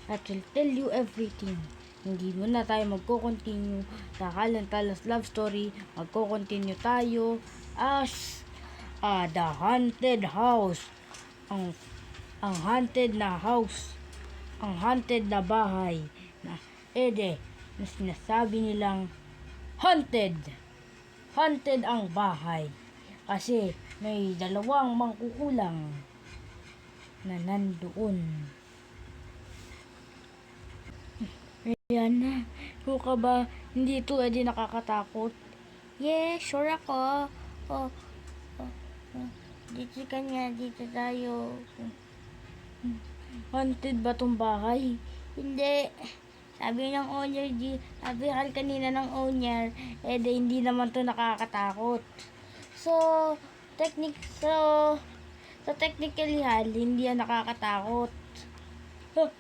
at will tell you everything. Hindi muna tayo magko-continue sa Kalantalas love story. Magko-continue tayo as the haunted house. Ang haunted na house. Ang haunted na bahay na na sinasabi nilang haunted. Haunted ang bahay. Kasi may dalawang mangkukulang na nandoon. Ayan na. Kung ka ba, hindi ito nakakatakot? Yeah, sure ako. Dito ka nga, dito tayo. Haunted ba tong bahay? Hindi. Sabi ng owner, sabi kanina ng owner, hindi naman to nakakatakot. So, technically, hindi yan nakakatakot.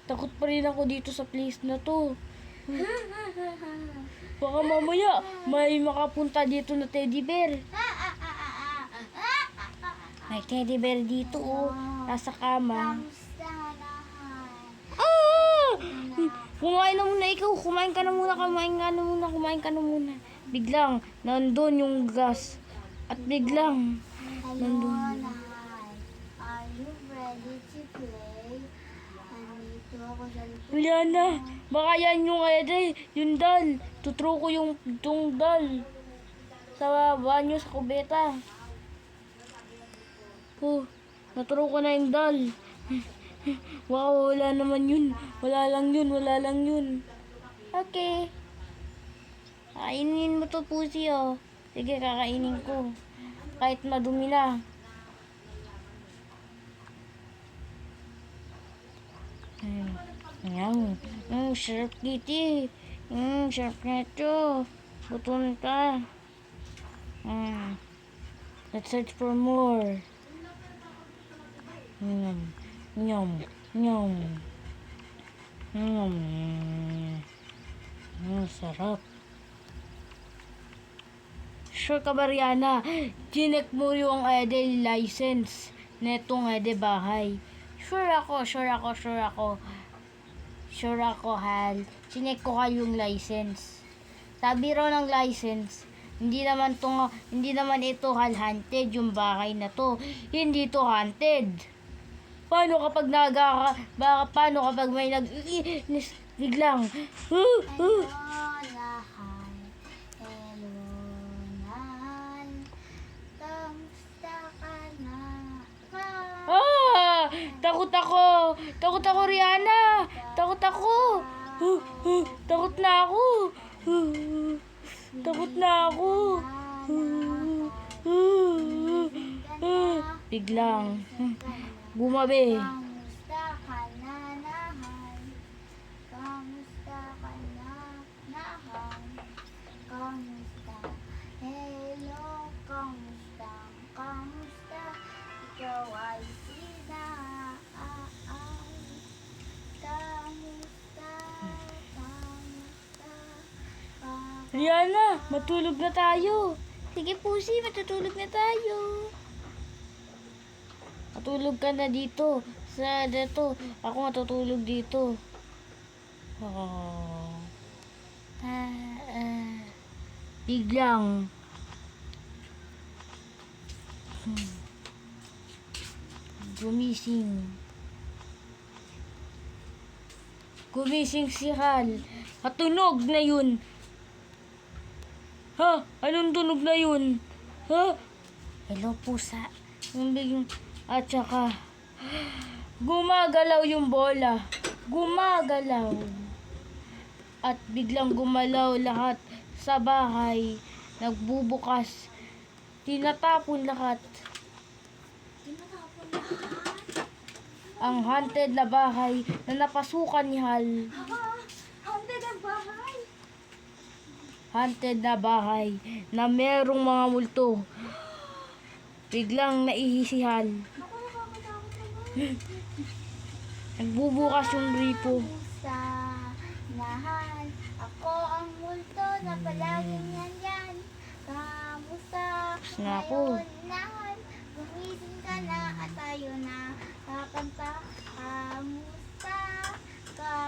Takot pa rin ako dito sa place na to. Baka mamaya may makapunta dito na teddy bear. May teddy bear dito nasa kama. Kumain na muna ikaw. Kumain ka na muna. Biglang nandun yung gas. At biglang nandun. Are you ready to play? Nandito ako sa likod. Liana, baka yan yung dal. Tuturo ko yung dal sa banyo sa kubeta. Naturo ko na yung dal. Wow, wala naman yun. Wala lang yun. Okay. Kainin mo to, pusi, Sige, kakainin ko. Kahit madumi na. Sarap dito. Sarap na ito. Gutom ka. Let's search for more. Sarap. Sure ka ba, Rihanna? Chinek mo yung license netong bahay. Sure ako, Hal. Chinek ko yung license. Sabi raw ng license, hindi naman ito haunted yung bahay na to. Hindi to haunted. Paano kapag may biglang Takot ako, Rihanna. Takot ako. Takot na ako. Biglang gumabi. Kamusta ka na, mahal? Kamusta ka na, mahal? Kamusta? Hello, kamusta? Ikaw ay sina. Rihanna, matulog na tayo. Sige, pusi, matutulog na tayo. Matulog ka na dito. Ako matutulog dito. Biglang gumising si Hal. Tunog na yun. Anong tunog na yun? Hello, pusa. At saka gumagalaw yung bola. At biglang gumalaw lahat sa bahay. Nagbubukas. Tinatapon lahat. Ang haunted na bahay na napasukan ni Hal. Haunted ang bahay. Haunted na bahay na merong mga multo. Biglang naihisihan. Nagbubukas yung gripo. Kamusta, mahal? Ako ang multo na palaging nandyan. Kamusta? Naku. Ngayon, mahal. Gumising ka na at tayo na kakanta. Kamusta?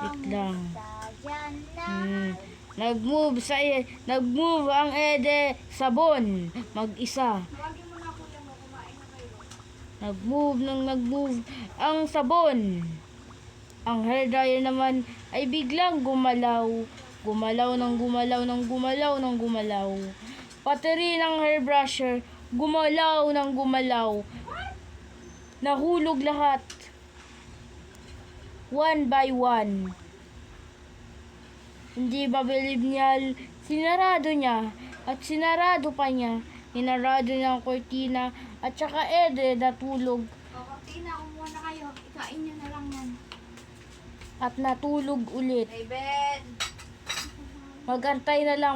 Wait lang. Dyan na. Nag-move ang Ede sabon. Mag-isa. Nag-move ang sabon. Ang hair dryer naman ay biglang gumalaw. Gumalaw ng gumalaw ng gumalaw ng gumalaw. Pati rin ang hairbrusher gumalaw ng gumalaw. Nahulog lahat. One by one. Hindi mabilib niya. Sinarado niya. At sinarado pa niya. Hinarado niya ang kortina. At saka Ede natulog. O, Cortina, kumuha na kayo. Ikain nyo na lang yan. At natulog ulit. Hey, Ben! Magantay na lang